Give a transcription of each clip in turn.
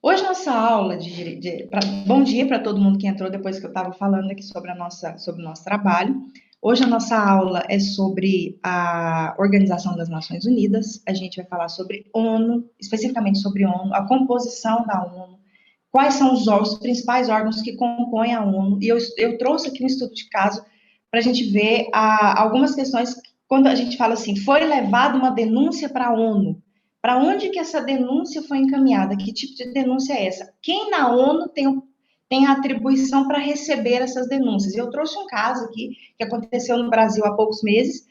Hoje nossa aula bom dia para todo mundo que entrou depois que eu estava falando aqui sobre o nosso trabalho. Hoje a nossa aula é sobre a Organização das Nações Unidas. A gente vai falar sobre ONU, especificamente sobre ONU, a composição da ONU, quais são os principais órgãos que compõem a ONU. E eu trouxe aqui um estudo de caso para a gente ver algumas questões quando a gente fala assim, foi levada uma denúncia para a ONU. Para onde que essa denúncia foi encaminhada? Que tipo de denúncia é essa? Quem na ONU tem a atribuição para receber essas denúncias? Eu trouxe um caso aqui que aconteceu no Brasil há poucos meses,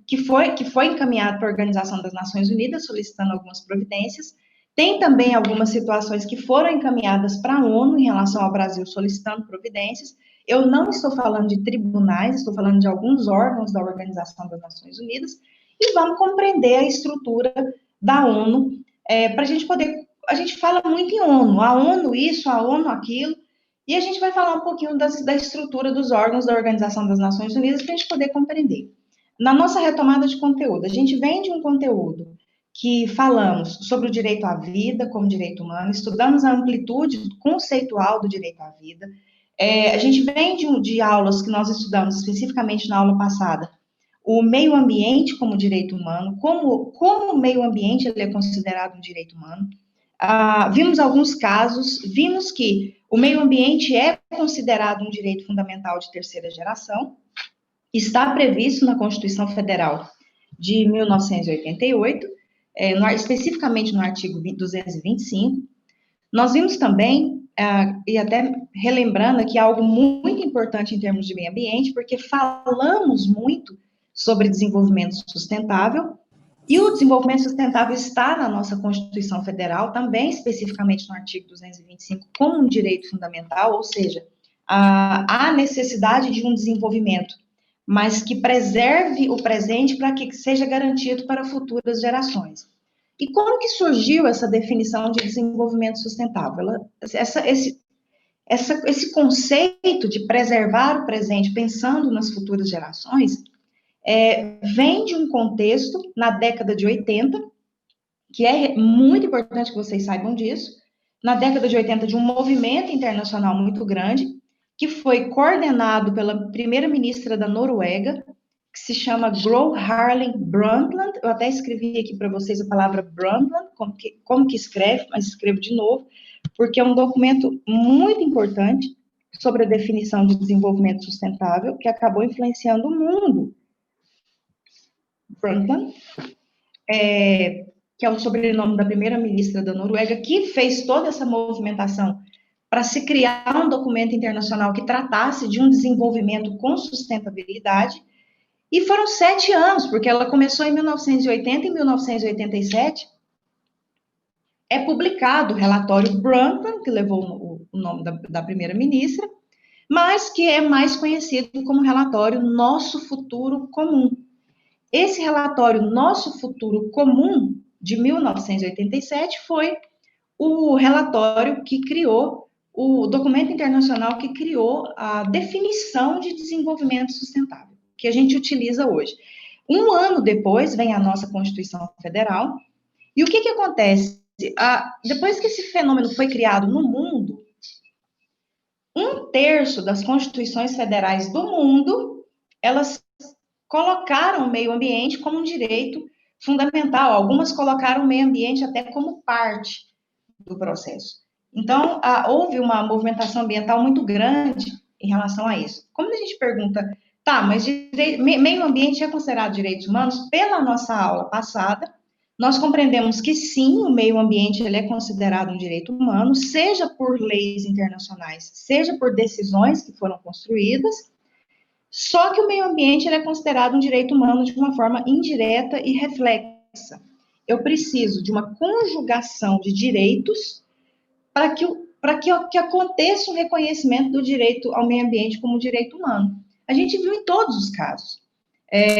que foi encaminhado para a Organização das Nações Unidas, solicitando algumas providências. Tem também algumas situações que foram encaminhadas para a ONU em relação ao Brasil, solicitando providências. Eu não estou falando de tribunais, estou falando de alguns órgãos da Organização das Nações Unidas, e vamos compreender a estrutura da ONU, para a gente poder. A gente fala muito em ONU, a ONU isso, a ONU aquilo, e a gente vai falar um pouquinho da estrutura dos órgãos da Organização das Nações Unidas para a gente poder compreender. Na nossa retomada de conteúdo, a gente vem de um conteúdo que falamos sobre o direito à vida como direito humano, estudamos a amplitude conceitual do direito à vida. A gente vem de aulas que nós estudamos especificamente na aula passada, o meio ambiente como direito humano, como o meio ambiente ele é considerado um direito humano. Vimos alguns casos, vimos que o meio ambiente é considerado um direito fundamental de terceira geração, está previsto na Constituição Federal de 1988, especificamente no artigo 225. Nós vimos também, e até relembrando aqui algo muito importante em termos de meio ambiente, porque falamos muito sobre desenvolvimento sustentável, e o desenvolvimento sustentável está na nossa Constituição Federal, também especificamente no artigo 225, como um direito fundamental, ou seja, há necessidade de um desenvolvimento, mas que preserve o presente para que seja garantido para futuras gerações. E como que surgiu essa definição de desenvolvimento sustentável? Esse conceito de preservar o presente pensando nas futuras gerações vem de um contexto na década de 80, que é muito importante que vocês saibam disso, na década de 80, de um movimento internacional muito grande, que foi coordenado pela primeira-ministra da Noruega, que se chama Gro Harlem Brundtland. Eu até escrevi aqui para vocês a palavra Brundtland, como que escreve, mas escrevo de novo, porque é um documento muito importante sobre a definição de desenvolvimento sustentável, que acabou influenciando o mundo. Brundtland, que é o sobrenome da primeira-ministra da Noruega, que fez toda essa movimentação para se criar um documento internacional que tratasse de um desenvolvimento com sustentabilidade. E foram 7 anos, porque ela começou em 1980, em 1987 é publicado o relatório Brundtland, que levou o nome da primeira-ministra, mas que é mais conhecido como relatório Nosso Futuro Comum. Esse relatório Nosso Futuro Comum, de 1987, foi o relatório que criou, o documento internacional que criou a definição de desenvolvimento sustentável, que a gente utiliza hoje. Um ano depois, vem a nossa Constituição Federal, e o que acontece? Depois que esse fenômeno foi criado no mundo, 1/3 das constituições federais do mundo, elas colocaram o meio ambiente como um direito fundamental. Algumas colocaram o meio ambiente até como parte do processo. Então, houve uma movimentação ambiental muito grande em relação a isso. Como a gente pergunta, tá, mas meio ambiente é considerado direitos humanos? Pela nossa aula passada, nós compreendemos que sim, o meio ambiente ele é considerado um direito humano, seja por leis internacionais, seja por decisões que foram construídas, só que o meio ambiente ele é considerado um direito humano de uma forma indireta e reflexa. Eu preciso de uma conjugação de direitos para que aconteça o reconhecimento do direito ao meio ambiente como direito humano. A gente viu em todos os casos.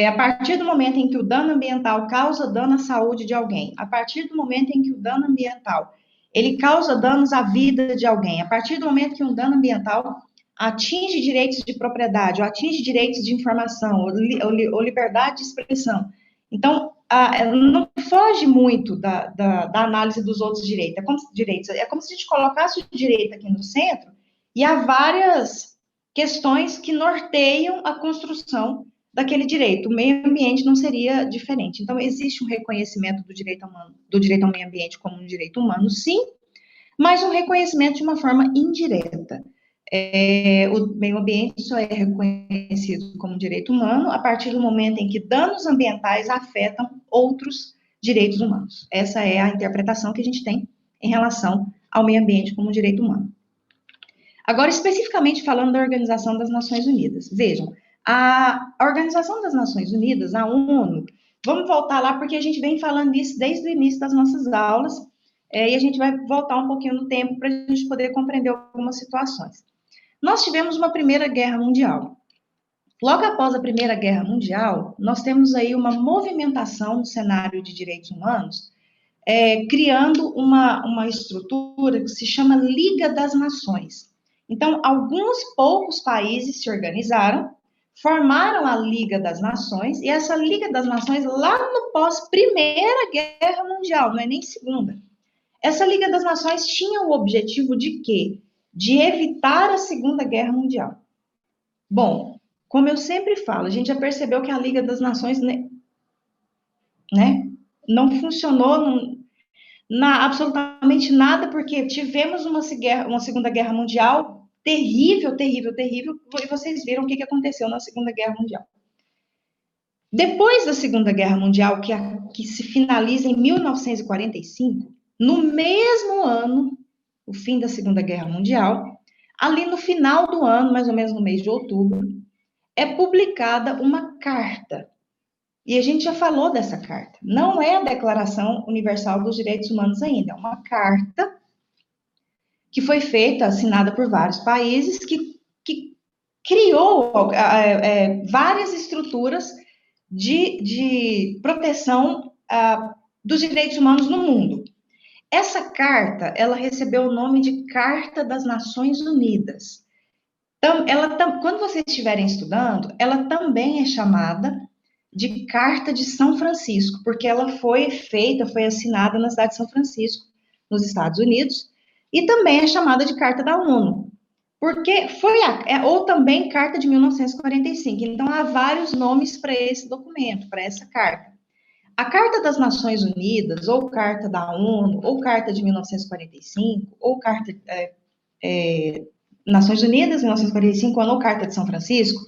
A partir do momento em que o dano ambiental causa dano à saúde de alguém, a partir do momento em que o dano ambiental ele causa danos à vida de alguém, a partir do momento que um dano ambiental atinge direitos de propriedade, ou atinge direitos de informação, ou liberdade de expressão. Então, ela não foge muito da análise dos outros direitos. É como se a gente colocasse o direito aqui no centro e há várias questões que norteiam a construção daquele direito. O meio ambiente não seria diferente. Então, existe um reconhecimento do direito ao meio ambiente como um direito humano, sim, mas um reconhecimento de uma forma indireta. O meio ambiente só é reconhecido como direito humano a partir do momento em que danos ambientais afetam outros direitos humanos. Essa é a interpretação que a gente tem em relação ao meio ambiente como direito humano. Agora, especificamente falando da Organização das Nações Unidas. Vejam, a Organização das Nações Unidas, a ONU, vamos voltar lá porque a gente vem falando isso desde o início das nossas aulas, e a gente vai voltar um pouquinho no tempo para a gente poder compreender algumas situações. Nós tivemos uma Primeira Guerra Mundial. Logo após a Primeira Guerra Mundial, nós temos aí uma movimentação no cenário de direitos humanos, criando uma estrutura que se chama Liga das Nações. Então, alguns poucos países se organizaram, formaram a Liga das Nações, e essa Liga das Nações, lá no pós-Primeira Guerra Mundial, não é nem Segunda, essa Liga das Nações tinha o objetivo de quê? De evitar a Segunda Guerra Mundial. Bom, como eu sempre falo, a gente já percebeu que a Liga das Nações, né, não funcionou absolutamente nada, porque tivemos uma Segunda Guerra Mundial terrível, terrível, terrível, e vocês viram o que aconteceu na Segunda Guerra Mundial. Depois da Segunda Guerra Mundial, que se finaliza em 1945, no mesmo ano, o fim da Segunda Guerra Mundial, ali no final do ano, mais ou menos no mês de outubro, é publicada uma carta. E a gente já falou dessa carta. Não é a Declaração Universal dos Direitos Humanos ainda, é uma carta que foi feita, assinada por vários países, que criou várias estruturas de proteção dos direitos humanos no mundo. Essa carta, ela recebeu o nome de Carta das Nações Unidas. Então, quando vocês estiverem estudando, ela também é chamada de Carta de São Francisco, porque ela foi assinada na cidade de São Francisco, nos Estados Unidos, e também é chamada de Carta da ONU, porque ou também Carta de 1945. Então, há vários nomes para esse documento, para essa carta. A Carta das Nações Unidas, ou Carta da ONU, ou Carta de 1945, ou Carta Nações Unidas, 1945, ou Carta de São Francisco,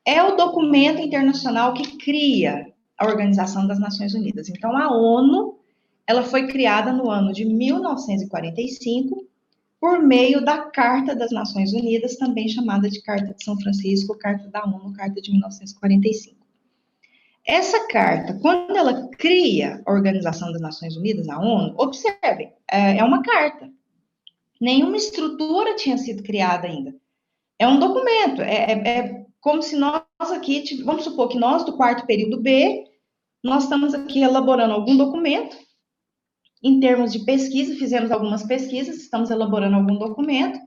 é o documento internacional que cria a Organização das Nações Unidas. Então, a ONU, ela foi criada no ano de 1945, por meio da Carta das Nações Unidas, também chamada de Carta de São Francisco, Carta da ONU, Carta de 1945. Essa carta, quando ela cria a Organização das Nações Unidas, a ONU, observem, é uma carta. Nenhuma estrutura tinha sido criada ainda. É um documento, é como se nós aqui, vamos supor que nós do quarto período B, nós estamos aqui elaborando algum documento, em termos de pesquisa, fizemos algumas pesquisas, estamos elaborando algum documento,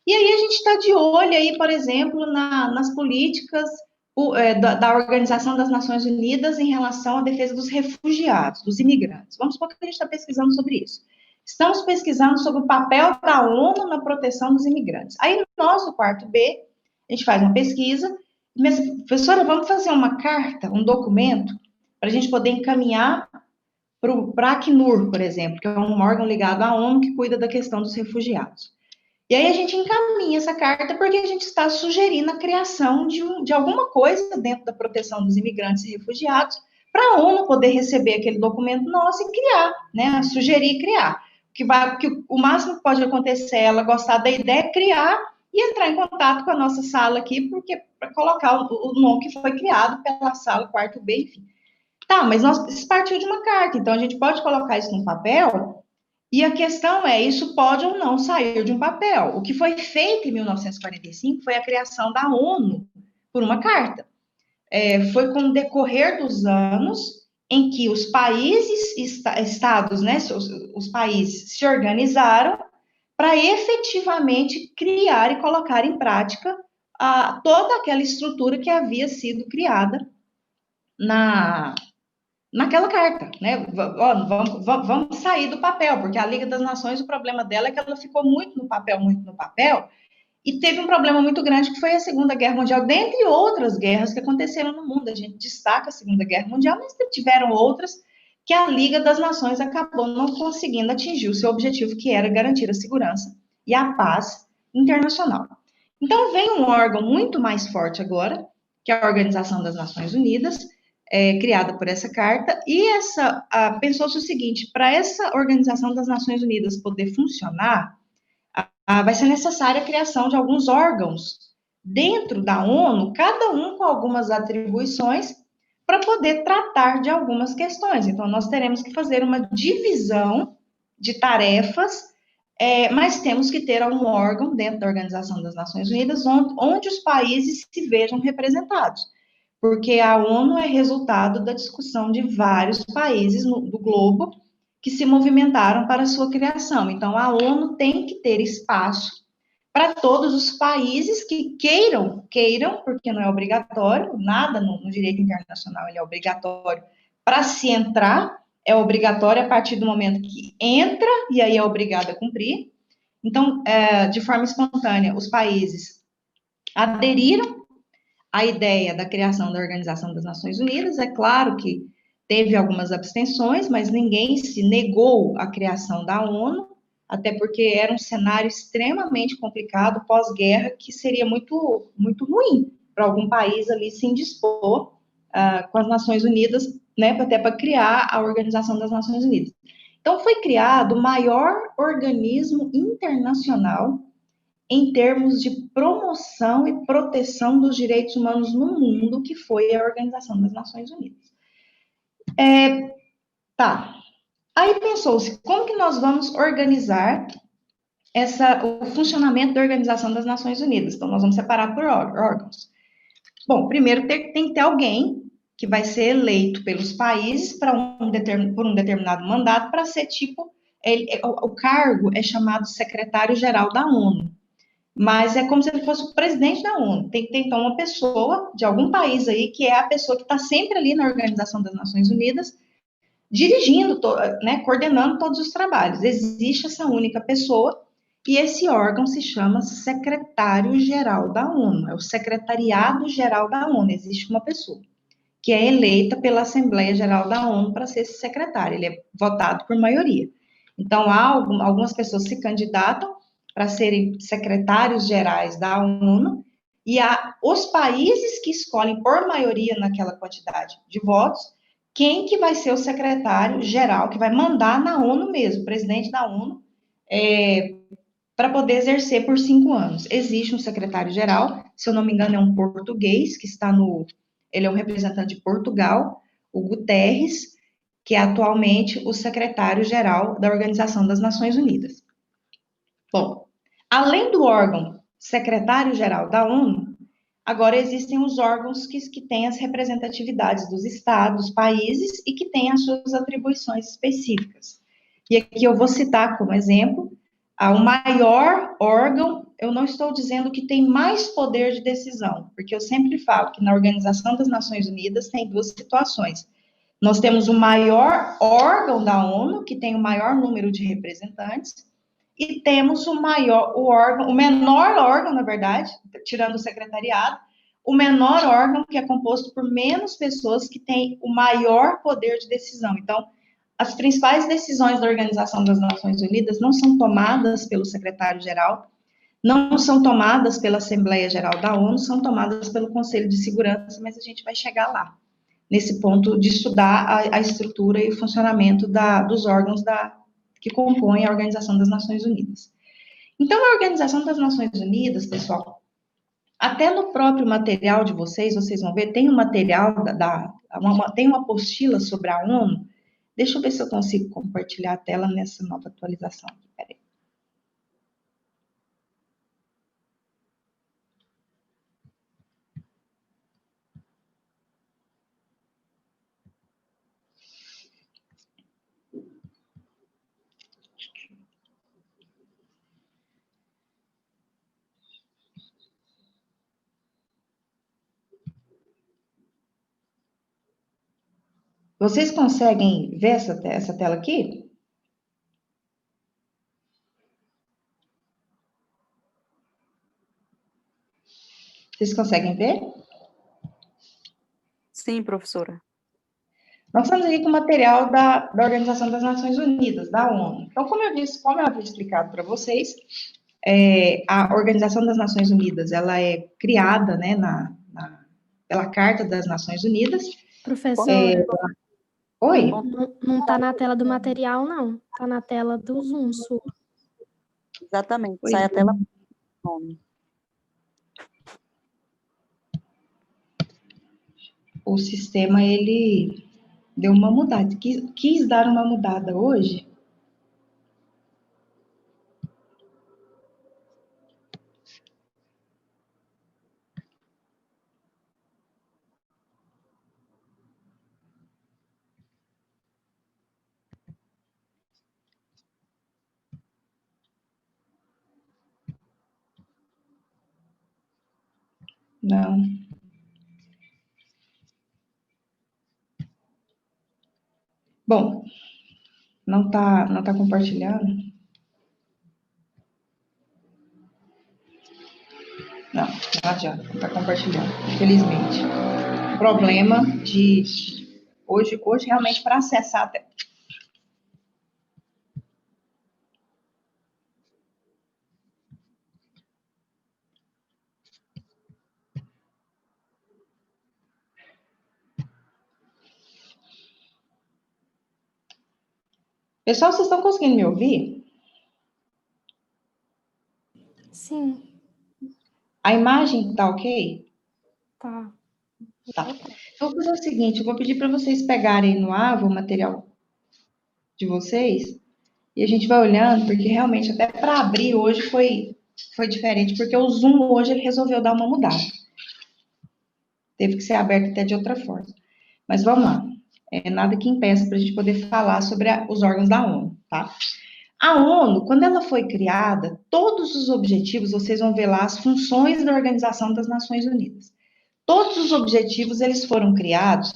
e aí a gente está de olho aí, por exemplo, nas políticas da Organização das Nações Unidas em relação à defesa dos refugiados, dos imigrantes. Vamos supor que a gente está pesquisando sobre isso. Estamos pesquisando sobre o papel da ONU na proteção dos imigrantes. Aí nós, do quarto B, a gente faz uma pesquisa, mas, professora, vamos fazer uma carta, um documento, para a gente poder encaminhar para a Acnur, por exemplo, que é um órgão ligado à ONU que cuida da questão dos refugiados. E aí a gente encaminha essa carta porque a gente está sugerindo a criação de alguma coisa dentro da proteção dos imigrantes e refugiados para a ONU poder receber aquele documento nosso e criar, né? Sugerir e criar. O máximo que pode acontecer é ela gostar da ideia, criar e entrar em contato com a nossa sala aqui, porque para colocar o nome que foi criado pela sala quarto B, enfim. Tá, mas isso partiu de uma carta, então a gente pode colocar isso no papel. E a questão é, isso pode ou não sair de um papel. O que foi feito em 1945 foi a criação da ONU por uma carta. Foi com o decorrer dos anos em que os países, estados, né, os países se organizaram para efetivamente criar e colocar em prática toda aquela estrutura que havia sido criada naquela carta, né? Ó, vamos sair do papel, porque a Liga das Nações, o problema dela é que ela ficou muito no papel, e teve um problema muito grande, que foi a Segunda Guerra Mundial, dentre outras guerras que aconteceram no mundo. A gente destaca a Segunda Guerra Mundial, mas tiveram outras que a Liga das Nações acabou não conseguindo atingir o seu objetivo, que era garantir a segurança e a paz internacional. Então, vem um órgão muito mais forte agora, que é a Organização das Nações Unidas, criada por essa carta, e pensou-se o seguinte: para essa Organização das Nações Unidas poder funcionar, vai ser necessária a criação de alguns órgãos dentro da ONU, cada um com algumas atribuições, para poder tratar de algumas questões. Então, nós teremos que fazer uma divisão de tarefas, mas temos que ter um órgão dentro da Organização das Nações Unidas onde os países se vejam representados, porque a ONU é resultado da discussão de vários países do globo que se movimentaram para a sua criação. Então, a ONU tem que ter espaço para todos os países que queiram, porque não é obrigatório, nada no direito internacional ele é obrigatório. Para se entrar, é obrigatório a partir do momento que entra, e aí é obrigado a cumprir. Então, de forma espontânea, os países aderiram à ideia da criação da Organização das Nações Unidas. É claro que teve algumas abstenções, mas ninguém se negou à criação da ONU, até porque era um cenário extremamente complicado pós-guerra, que seria muito, muito ruim para algum país ali se indispor com as Nações Unidas, né, até para criar a Organização das Nações Unidas. Então, foi criado o maior organismo internacional em termos de promoção e proteção dos direitos humanos no mundo, que foi a Organização das Nações Unidas. Tá. Aí pensou-se, como que nós vamos organizar o funcionamento da Organização das Nações Unidas? Então, nós vamos separar por órgãos. Bom, primeiro tem que ter alguém que vai ser eleito pelos países por um determinado mandato para ser o cargo é chamado secretário-geral da ONU, mas é como se ele fosse o presidente da ONU. Tem que ter, então, uma pessoa de algum país aí, que é a pessoa que está sempre ali na Organização das Nações Unidas, dirigindo, né, coordenando todos os trabalhos. Existe essa única pessoa, e esse órgão se chama Secretário-Geral da ONU, é o Secretariado-Geral da ONU. Existe uma pessoa que é eleita pela Assembleia Geral da ONU para ser esse secretário, ele é votado por maioria. Então, algumas pessoas se candidatam para serem secretários gerais da ONU, e os países que escolhem por maioria naquela quantidade de votos, quem que vai ser o secretário geral, que vai mandar na ONU mesmo, o presidente da ONU, para poder exercer por 5 anos. Existe um secretário-geral, se eu não me engano é um português, ele é um representante de Portugal, o Guterres, que é atualmente o secretário-geral da Organização das Nações Unidas. Bom, além do órgão secretário-geral da ONU, agora existem os órgãos que têm as representatividades dos estados, países, e que têm as suas atribuições específicas. E aqui eu vou citar como exemplo o maior órgão. Eu não estou dizendo que tem mais poder de decisão, porque eu sempre falo que na Organização das Nações Unidas tem duas situações. Nós temos o maior órgão da ONU, que tem o maior número de representantes, e temos o menor órgão, na verdade, tirando o secretariado, o menor órgão, que é composto por menos pessoas, que tem o maior poder de decisão. Então, as principais decisões da Organização das Nações Unidas não são tomadas pelo secretário-geral, não são tomadas pela Assembleia Geral da ONU, são tomadas pelo Conselho de Segurança, mas a gente vai chegar lá, nesse ponto de estudar a estrutura e o funcionamento dos órgãos que compõem a Organização das Nações Unidas. Então, a Organização das Nações Unidas, pessoal, até no próprio material de vocês vão ver, tem um material, tem uma apostila sobre a ONU. Deixa eu ver se eu consigo compartilhar a tela nessa nova atualização. Peraí. Vocês conseguem ver essa tela aqui? Vocês conseguem ver? Sim, professora. Nós estamos aqui com o material da Organização das Nações Unidas, da ONU. Então, como eu havia explicado para vocês, a Organização das Nações Unidas, ela é criada, né, pela Carta das Nações Unidas. Professora, Oi? não tá na tela do material, não. Tá na tela do Zoom, sua. Exatamente, Oi. sai a tela nome. O sistema, ele deu uma mudada, quis dar uma mudada hoje. Não. Bom, não tá compartilhando? Não adianta, não tá compartilhando, infelizmente. Problema de hoje realmente para acessar até. Pessoal, vocês estão conseguindo me ouvir? Sim, A imagem tá ok? tá. Tá. Eu vou fazer o seguinte, eu vou pedir para vocês pegarem no AVA o material de vocês e a gente vai olhando, porque realmente até para abrir hoje foi diferente, porque o Zoom hoje ele resolveu dar uma mudada. Teve que ser aberto até de outra forma. Mas vamos lá. Nada que impeça para a gente poder falar sobre os órgãos da ONU, tá? A ONU, quando ela foi criada, todos os objetivos, vocês vão ver lá as funções da Organização das Nações Unidas. Todos os objetivos, eles foram criados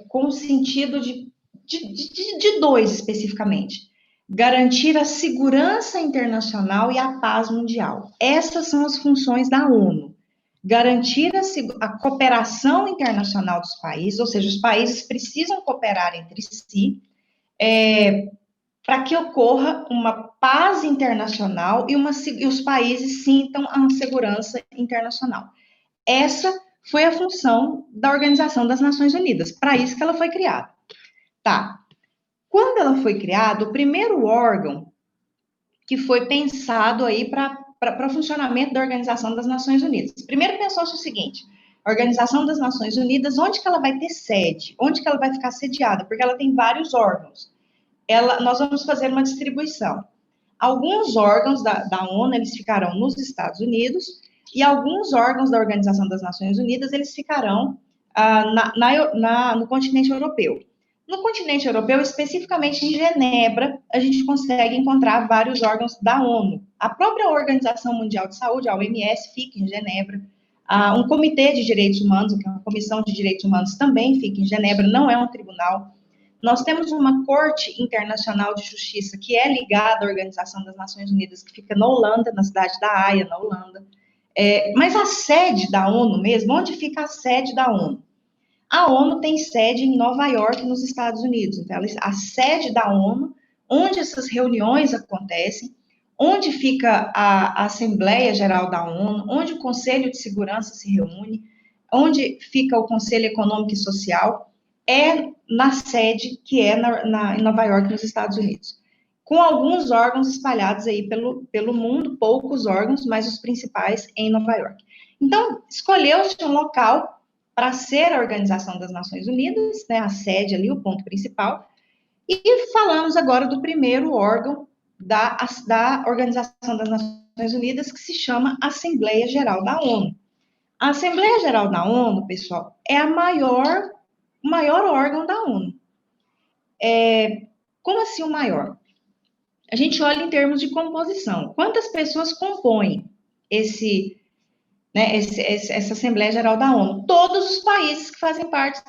com o sentido de dois, especificamente. Garantir a segurança internacional e a paz mundial. Essas são as funções da ONU. Garantir a cooperação internacional dos países, ou seja, os países precisam cooperar entre si, para que ocorra uma paz internacional e os países sintam a segurança internacional. Essa foi a função da Organização das Nações Unidas, para isso que ela foi criada. Tá. Quando ela foi criada, o primeiro órgão que foi pensado aí para o funcionamento da Organização das Nações Unidas. Primeiro pensou-se o seguinte, a Organização das Nações Unidas, onde que ela vai ter sede? Onde que ela vai ficar sediada? Porque ela tem vários órgãos. Nós vamos fazer uma distribuição. Alguns órgãos da ONU, eles ficarão nos Estados Unidos, e alguns órgãos da Organização das Nações Unidas, eles ficarão no continente europeu. No continente europeu, especificamente em Genebra, a gente consegue encontrar vários órgãos da ONU. A própria Organização Mundial de Saúde, a OMS, fica em Genebra. Um comitê de direitos humanos, que é uma comissão de direitos humanos, também fica em Genebra, não é um tribunal. Nós temos uma Corte Internacional de Justiça que é ligada à Organização das Nações Unidas, que fica na Holanda, na cidade da Haia, na Holanda. Mas a sede da ONU mesmo, onde fica a sede da ONU? A ONU tem sede em Nova York, nos Estados Unidos. Então, a sede da ONU, onde essas reuniões acontecem, onde fica a Assembleia Geral da ONU, onde o Conselho de Segurança se reúne, onde fica o Conselho Econômico e Social, na sede que é em Nova York, nos Estados Unidos. Com alguns órgãos espalhados aí pelo mundo, poucos órgãos, mas os principais em Nova York. Então, escolheu-se um local para ser a Organização das Nações Unidas, né, a sede ali, o ponto principal, e falamos agora do primeiro órgão da Organização das Nações Unidas, que se chama Assembleia Geral da ONU. A Assembleia Geral da ONU, pessoal, é o maior órgão da ONU. Como assim o maior? A gente olha em termos de composição. Quantas pessoas compõem né, essa Assembleia Geral da ONU. Todos os países que fazem parte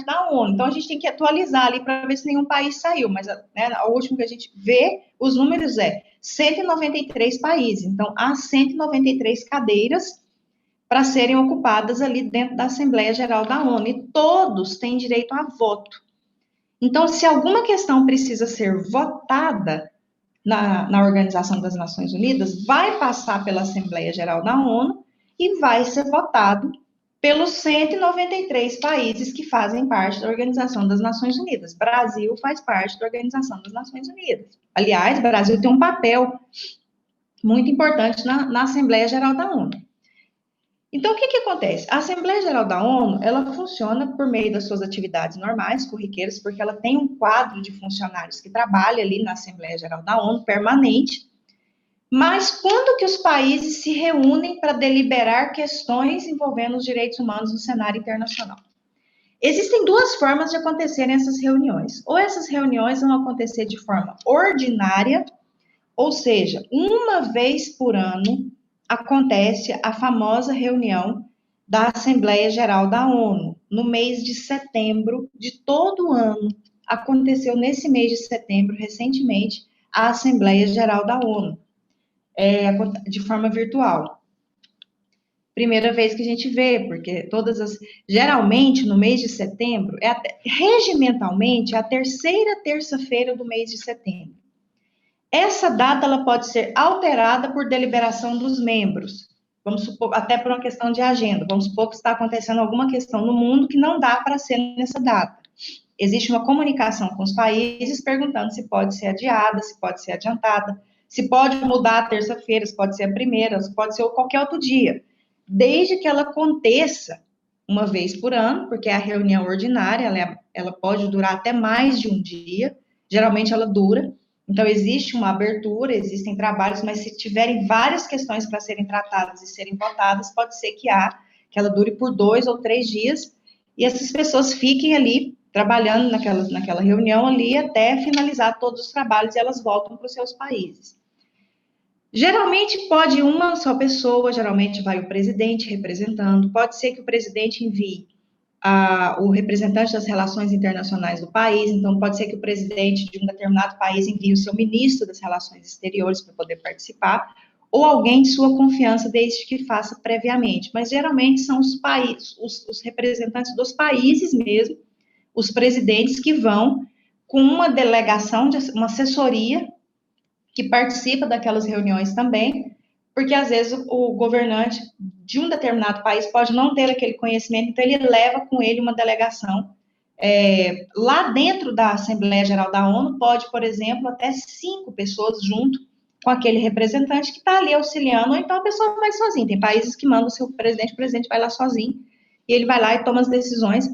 da ONU. Então, a gente tem que atualizar ali para ver se nenhum país saiu, mas, né, o último que a gente vê, os números 193 países. Então, há 193 cadeiras para serem ocupadas ali dentro da Assembleia Geral da ONU, e todos têm direito a voto. Então, se alguma questão precisa ser votada na Organização das Nações Unidas, vai passar pela Assembleia Geral da ONU e vai ser votado pelos 193 países que fazem parte da Organização das Nações Unidas. Brasil faz parte da Organização das Nações Unidas. Aliás, o Brasil tem um papel muito importante na Assembleia Geral da ONU. Então, o que acontece? A Assembleia Geral da ONU, ela funciona por meio das suas atividades normais, corriqueiras, porque ela tem um quadro de funcionários que trabalha ali na Assembleia Geral da ONU, permanente. Mas quando que os países se reúnem para deliberar questões envolvendo os direitos humanos no cenário internacional? Existem duas formas de acontecerem essas reuniões. Ou essas reuniões vão acontecer de forma ordinária, ou seja, uma vez por ano, acontece a famosa reunião da Assembleia Geral da ONU, no mês de setembro de todo ano. Aconteceu nesse mês de setembro, recentemente, a Assembleia Geral da ONU, de forma virtual. Primeira vez que a gente vê, porque geralmente, no mês de setembro, regimentalmente, é a terceira terça-feira do mês de setembro. Essa data ela pode ser alterada por deliberação dos membros. Vamos supor, até por uma questão de agenda. Vamos supor que está acontecendo alguma questão no mundo que não dá para ser nessa data. Existe uma comunicação com os países perguntando se pode ser adiada, se pode ser adiantada, se pode mudar a terça-feira, se pode ser a primeira, se pode ser qualquer outro dia. Desde que ela aconteça uma vez por ano, porque é a reunião ordinária, ela pode durar até mais de um dia, geralmente ela dura. Então, existe uma abertura, existem trabalhos, mas se tiverem várias questões para serem tratadas e serem votadas, pode ser que ela dure por 2 ou 3 dias, e essas pessoas fiquem ali, trabalhando naquela reunião ali, até finalizar todos os trabalhos, e elas voltam para os seus países. Geralmente, pode uma só pessoa, geralmente vai o presidente representando, pode ser que o presidente envie o representante das relações internacionais do país, então pode ser que o presidente de um determinado país envie o seu ministro das relações exteriores para poder participar, ou alguém de sua confiança, desde que faça previamente, mas geralmente são os países, os representantes dos países mesmo, os presidentes que vão com uma delegação, uma assessoria, que participa daquelas reuniões também, porque às vezes o governante de um determinado país pode não ter aquele conhecimento, então ele leva com ele uma delegação. Lá dentro da Assembleia Geral da ONU, pode, por exemplo, até 5 pessoas junto com aquele representante que está ali auxiliando, ou então a pessoa vai sozinha. Tem países que mandam o seu presidente, o presidente vai lá sozinho, e ele vai lá e toma as decisões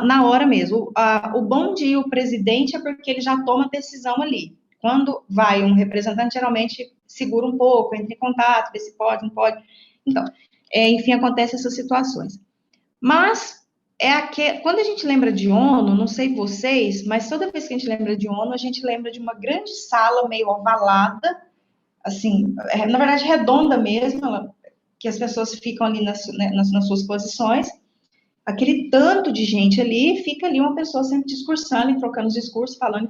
na hora mesmo. O bom de ir o presidente é porque ele já toma a decisão ali. Quando vai um representante, geralmente segura um pouco, entra em contato, vê se pode, não pode. Então, enfim, acontecem essas situações. Mas, quando a gente lembra de ONU, não sei vocês, mas toda vez que a gente lembra de ONU, a gente lembra de uma grande sala meio ovalada, assim, na verdade redonda mesmo, que as pessoas ficam ali nas suas posições, aquele tanto de gente ali, fica ali uma pessoa sempre discursando e trocando os discursos, falando,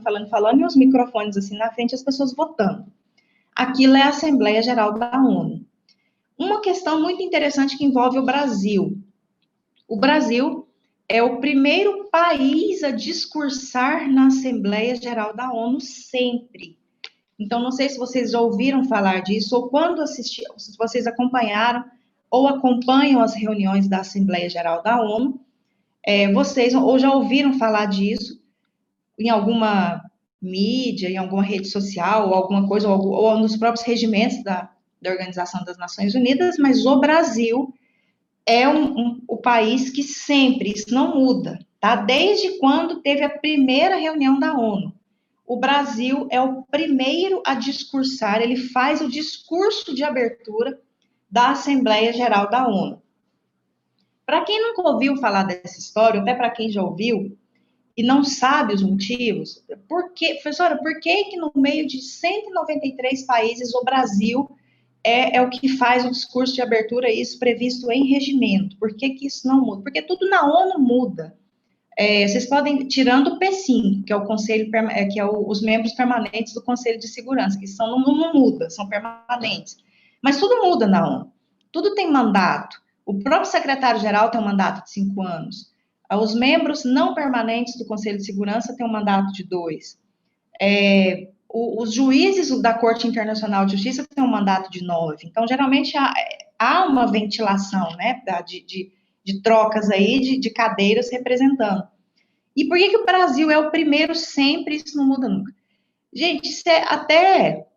e os microfones assim na frente, as pessoas votando. Aquilo é a Assembleia Geral da ONU. Uma questão muito interessante que envolve o Brasil. O Brasil é o primeiro país a discursar na Assembleia Geral da ONU sempre. Então, não sei se vocês já ouviram falar disso, ou quando assistiram, se vocês acompanharam ou acompanham as reuniões da Assembleia Geral da ONU, vocês ou já ouviram falar disso em alguma mídia, em alguma rede social, ou alguma coisa, ou nos próprios regimentos da Organização das Nações Unidas, mas o Brasil é o país que sempre, isso não muda, tá? Desde quando teve a primeira reunião da ONU, o Brasil é o primeiro a discursar, ele faz o discurso de abertura da Assembleia Geral da ONU. Para quem nunca ouviu falar dessa história, até para quem já ouviu, e não sabe os motivos, professora, por que no meio de 193 países o Brasil é o que faz o discurso de abertura, isso previsto em regimento. Por que isso não muda? Porque tudo na ONU muda. Vocês podem, tirando o P5, que é o Conselho, que é os membros permanentes do Conselho de Segurança, que não muda, são permanentes. Mas tudo muda na ONU. Tudo tem mandato. O próprio secretário-geral tem um mandato de 5 anos. Os membros não permanentes do Conselho de Segurança têm um mandato de 2. Os juízes da Corte Internacional de Justiça têm um mandato de 9. Então, geralmente, há uma ventilação, né, de trocas aí, de cadeiras representando. E por que o Brasil é o primeiro sempre, isso não muda nunca? Gente, isso é até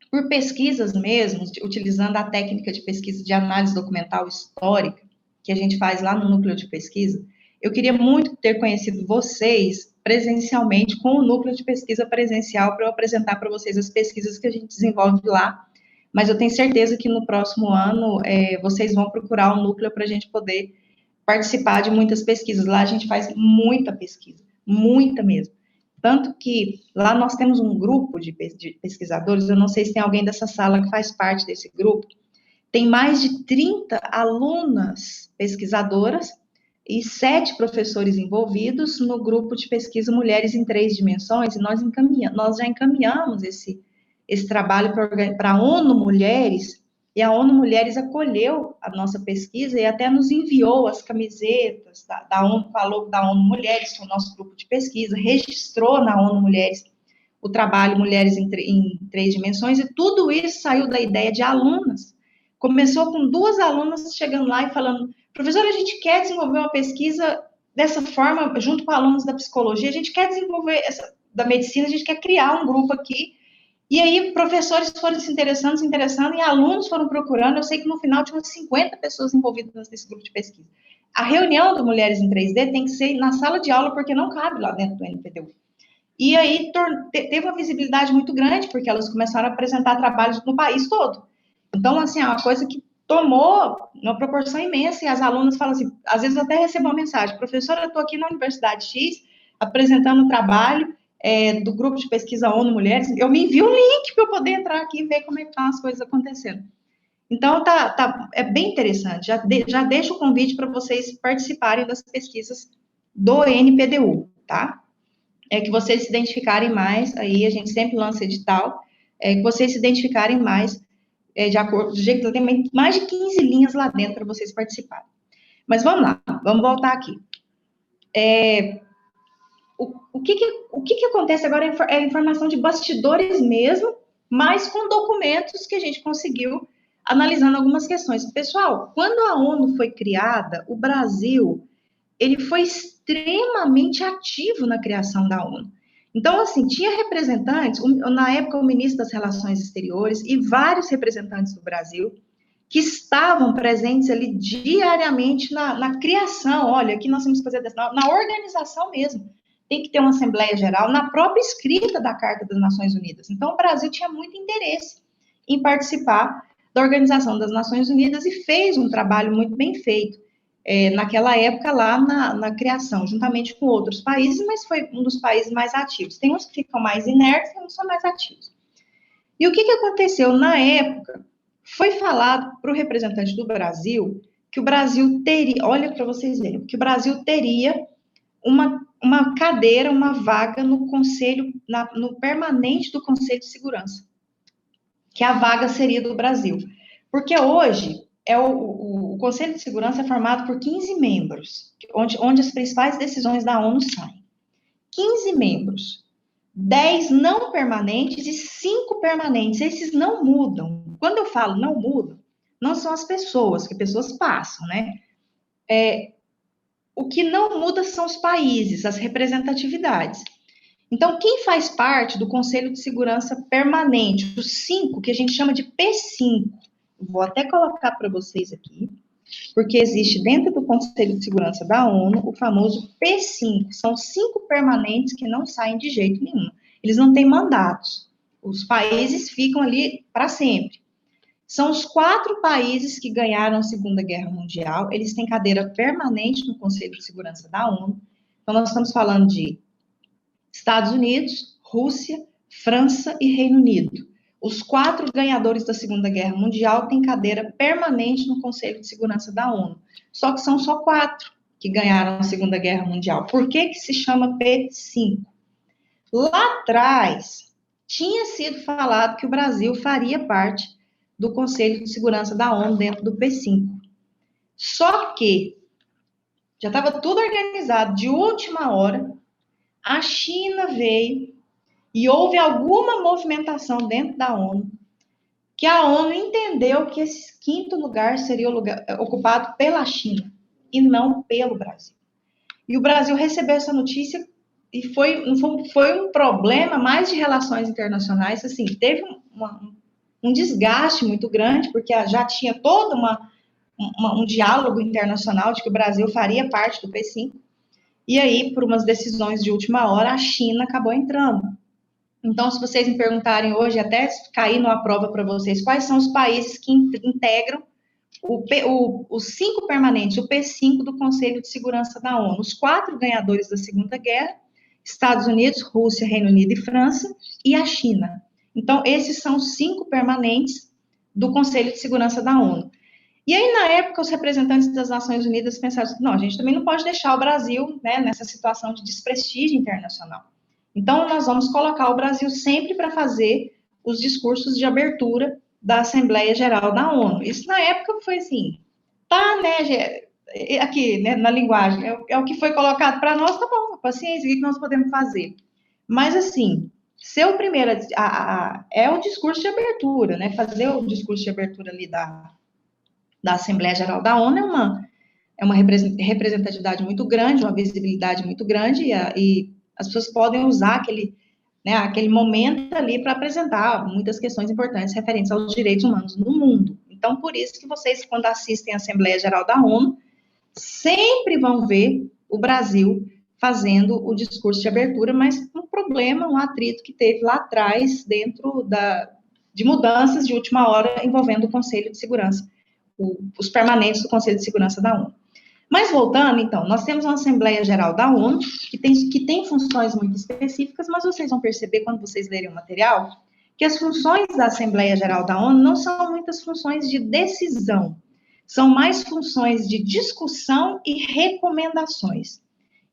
por pesquisas mesmo, utilizando a técnica de pesquisa de análise documental histórica, que a gente faz lá no núcleo de pesquisa, eu queria muito ter conhecido vocês presencialmente, com o núcleo de pesquisa presencial, para eu apresentar para vocês as pesquisas que a gente desenvolve lá, mas eu tenho certeza que no próximo ano vocês vão procurar o núcleo para a gente poder participar de muitas pesquisas. Lá a gente faz muita pesquisa, muita mesmo. Tanto que lá nós temos um grupo de pesquisadores, eu não sei se tem alguém dessa sala que faz parte desse grupo, tem mais de 30 alunas pesquisadoras e 7 professores envolvidos no grupo de pesquisa Mulheres em 3 Dimensões, e nós já encaminhamos esse trabalho para a ONU Mulheres, e a ONU Mulheres acolheu a nossa pesquisa e até nos enviou as camisetas da ONU, falou da ONU Mulheres, que é o nosso grupo de pesquisa, registrou na ONU Mulheres o trabalho Mulheres em 3 Dimensões, e tudo isso saiu da ideia de alunas. Começou com 2 alunas chegando lá e falando: professora, a gente quer desenvolver uma pesquisa dessa forma, junto com alunos da psicologia, a gente quer desenvolver da medicina, a gente quer criar um grupo aqui. E aí, professores foram se interessando, e alunos foram procurando. Eu sei que no final tinha umas 50 pessoas envolvidas nesse grupo de pesquisa. A reunião do Mulheres em 3D tem que ser na sala de aula, porque não cabe lá dentro do NPDU. E aí, teve uma visibilidade muito grande, porque elas começaram a apresentar trabalhos no país todo. Então, assim, é uma coisa que tomou uma proporção imensa, e as alunas falam assim, às vezes eu até recebo uma mensagem: professora, eu estou aqui na Universidade X, apresentando um trabalho do grupo de pesquisa ONU Mulheres, eu me envio um link para eu poder entrar aqui e ver como é que estão as coisas acontecendo. Então, é bem interessante, já deixo o convite para vocês participarem das pesquisas do NPDU, tá? Que vocês se identificarem mais, aí a gente sempre lança edital, que vocês se identificarem mais, de acordo, do jeito que tem mais de 15 linhas lá dentro para vocês participarem. Mas vamos lá, vamos voltar aqui. O que acontece agora é informação de bastidores mesmo, mas com documentos que a gente conseguiu analisando algumas questões. Pessoal, quando a ONU foi criada, o Brasil, ele foi extremamente ativo na criação da ONU. Então, assim, tinha representantes, na época o ministro das Relações Exteriores e vários representantes do Brasil que estavam presentes ali diariamente na criação. Olha, aqui nós temos que fazer na organização mesmo. Tem que ter uma Assembleia Geral, na própria escrita da Carta das Nações Unidas. Então, o Brasil tinha muito interesse em participar da Organização das Nações Unidas e fez um trabalho muito bem feito naquela época lá na criação, juntamente com outros países, mas foi um dos países mais ativos. Tem uns que ficam mais inertes e uns que são mais ativos. E o que aconteceu na época? Foi falado para o representante do Brasil que o Brasil teria, olha para vocês verem, que o Brasil teria uma cadeira, uma vaga no conselho, no permanente do Conselho de Segurança, que a vaga seria do Brasil. Porque hoje, o Conselho de Segurança é formado por 15 membros, onde as principais decisões da ONU saem. 15 membros, 10 não permanentes e 5 permanentes. Esses não mudam. Quando eu falo não mudam, não são as pessoas, que pessoas passam, né? O que não muda são os países, as representatividades. Então, quem faz parte do Conselho de Segurança Permanente, os 5, que a gente chama de P5, vou até colocar para vocês aqui, porque existe dentro do Conselho de Segurança da ONU o famoso P5, são 5 permanentes que não saem de jeito nenhum. Eles não têm mandatos, os países ficam ali para sempre. São os 4 países que ganharam a Segunda Guerra Mundial, eles têm cadeira permanente no Conselho de Segurança da ONU. Então, nós estamos falando de Estados Unidos, Rússia, França e Reino Unido. Os 4 ganhadores da Segunda Guerra Mundial têm cadeira permanente no Conselho de Segurança da ONU. Só que são só 4 que ganharam a Segunda Guerra Mundial. Por que se chama P5? Lá atrás, tinha sido falado que o Brasil faria parte do Conselho de Segurança da ONU dentro do P5. Só que já estava tudo organizado de última hora, a China veio e houve alguma movimentação dentro da ONU, que a ONU entendeu que esse 5º lugar seria o lugar ocupado pela China e não pelo Brasil. E o Brasil recebeu essa notícia e foi um problema mais de relações internacionais, assim, teve um desgaste muito grande, porque já tinha todo um diálogo internacional de que o Brasil faria parte do P5, e aí, por umas decisões de última hora, a China acabou entrando. Então, se vocês me perguntarem hoje, até cair numa prova para vocês, quais são os países que integram os 5 permanentes, o P5 do Conselho de Segurança da ONU, os 4 ganhadores da Segunda Guerra, Estados Unidos, Rússia, Reino Unido e França, e a China. Então, esses são os 5 permanentes do Conselho de Segurança da ONU. E aí, na época, os representantes das Nações Unidas pensaram assim, não, a gente também não pode deixar o Brasil, né, nessa situação de desprestígio internacional. Então, nós vamos colocar o Brasil sempre para fazer os discursos de abertura da Assembleia Geral da ONU. Isso, na época, foi assim, tá, né, aqui, né, na linguagem, é o que foi colocado para nós, tá bom, paciência, o que nós podemos fazer? Mas, assim, ser o primeiro, é o discurso de abertura, né, fazer o discurso de abertura ali da Assembleia Geral da ONU é uma representatividade muito grande, uma visibilidade muito grande, e as pessoas podem usar aquele momento ali para apresentar muitas questões importantes referentes aos direitos humanos no mundo. Então, por isso que vocês, quando assistem à Assembleia Geral da ONU, sempre vão ver o Brasil fazendo o discurso de abertura, mas um problema, um atrito que teve lá atrás, dentro de mudanças de última hora envolvendo o Conselho de Segurança, os permanentes do Conselho de Segurança da ONU. Mas voltando, então, nós temos uma Assembleia Geral da ONU, que tem funções muito específicas, mas vocês vão perceber, quando vocês lerem o material, que as funções da Assembleia Geral da ONU não são muitas funções de decisão, são mais funções de discussão e recomendações.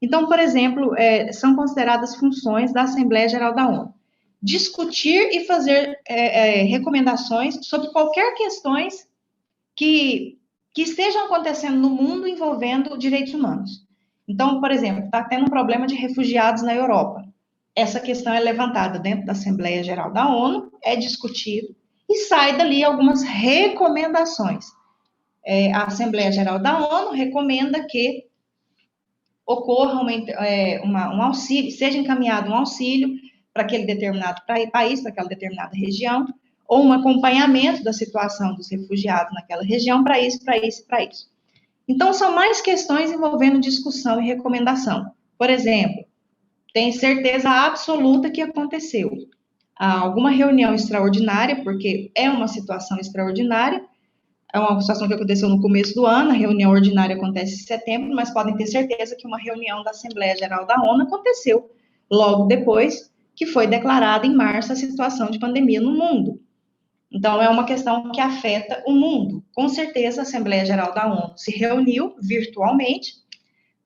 Então, por exemplo, são consideradas funções da Assembleia Geral da ONU. Discutir e fazer recomendações sobre qualquer questões que estejam acontecendo no mundo envolvendo direitos humanos. Então, por exemplo, está tendo um problema de refugiados na Europa. Essa questão é levantada dentro da Assembleia Geral da ONU, é discutido e sai dali algumas recomendações. A Assembleia Geral da ONU recomenda que ocorra um auxílio, seja encaminhado um auxílio para aquele determinado país, para aquela determinada região, ou um acompanhamento da situação dos refugiados naquela região para isso. Então, são mais questões envolvendo discussão e recomendação. Por exemplo, tem certeza absoluta que aconteceu alguma reunião extraordinária, porque é uma situação extraordinária, é uma situação que aconteceu no começo do ano, a reunião ordinária acontece em setembro, mas podem ter certeza que uma reunião da Assembleia Geral da ONU aconteceu logo depois que foi declarada em março a situação de pandemia no mundo. Então, é uma questão que afeta o mundo. Com certeza, a Assembleia Geral da ONU se reuniu virtualmente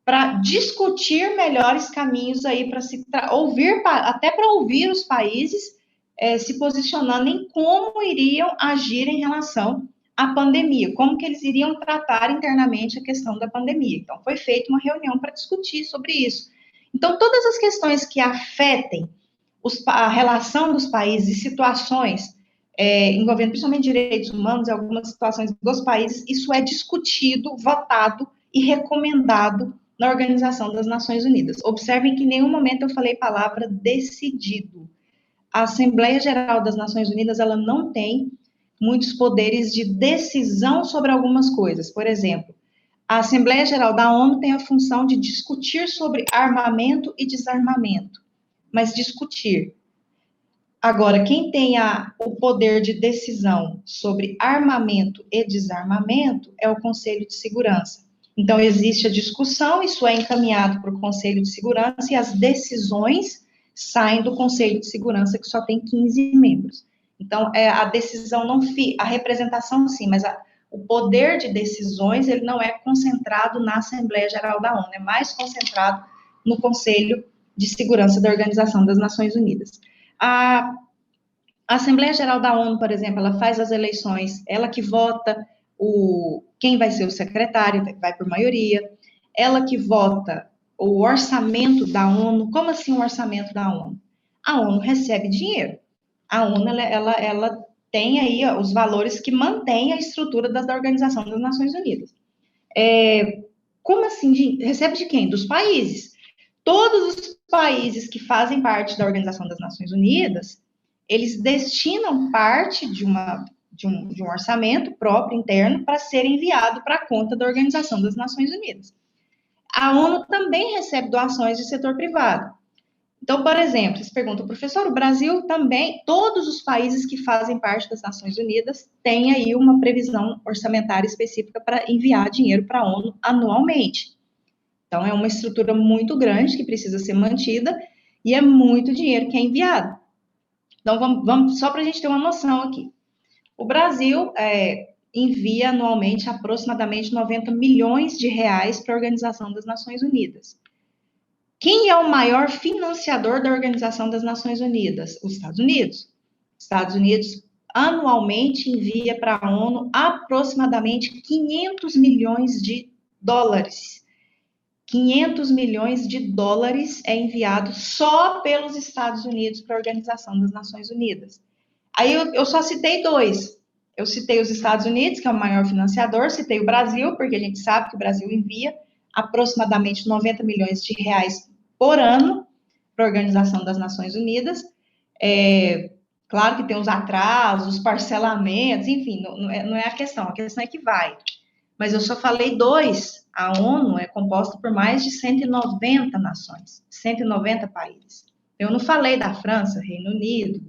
para discutir melhores caminhos aí, para ouvir, até para ouvir os países se posicionando em como iriam agir em relação à pandemia, como que eles iriam tratar internamente a questão da pandemia. Então, foi feita uma reunião para discutir sobre isso. Então, todas as questões que afetem a relação dos países e situações envolvendo principalmente direitos humanos e algumas situações dos países, isso é discutido, votado e recomendado na Organização das Nações Unidas. Observem que em nenhum momento eu falei palavra decidido. A Assembleia Geral das Nações Unidas, ela não tem muitos poderes de decisão sobre algumas coisas. Por exemplo, a Assembleia Geral da ONU tem a função de discutir sobre armamento e desarmamento, mas discutir. Agora, quem tem o poder de decisão sobre armamento e desarmamento é o Conselho de Segurança. Então, existe a discussão, isso é encaminhado para o Conselho de Segurança e as decisões saem do Conselho de Segurança, que só tem 15 membros. Então, a decisão não fica, a representação sim, mas o poder de decisões, ele não é concentrado na Assembleia Geral da ONU, é mais concentrado no Conselho de Segurança da Organização das Nações Unidas. A Assembleia Geral da ONU, por exemplo, ela faz as eleições, ela que vota quem vai ser o secretário, vai por maioria, ela que vota o orçamento da ONU. Como assim o orçamento da ONU? A ONU recebe dinheiro. A ONU, ela tem aí os valores que mantêm a estrutura da Organização das Nações Unidas. Como assim? Recebe de quem? Dos países. Todos os países que fazem parte da Organização das Nações Unidas, eles destinam parte de um orçamento próprio, interno, para ser enviado para a conta da Organização das Nações Unidas. A ONU também recebe doações do setor privado. Então, por exemplo, você pergunta, professor, o Brasil também, todos os países que fazem parte das Nações Unidas têm aí uma previsão orçamentária específica para enviar dinheiro para a ONU anualmente. Então, é uma estrutura muito grande que precisa ser mantida e é muito dinheiro que é enviado. Então, vamos só para a gente ter uma noção aqui. O Brasil envia anualmente aproximadamente 90 milhões de reais para a Organização das Nações Unidas. Quem é o maior financiador da Organização das Nações Unidas? Os Estados Unidos. Estados Unidos anualmente envia para a ONU aproximadamente 500 milhões de dólares. 500 milhões de dólares é enviado só pelos Estados Unidos para a Organização das Nações Unidas. Aí eu só citei dois. Eu citei os Estados Unidos, que é o maior financiador, citei o Brasil, porque a gente sabe que o Brasil envia aproximadamente 90 milhões de reais por ano para a Organização das Nações Unidas. Claro que tem os atrasos, os parcelamentos, enfim, não é a questão é que vai. Mas eu só falei dois. A ONU é composta por mais de 190 nações, 190 países. Eu não falei da França, Reino Unido,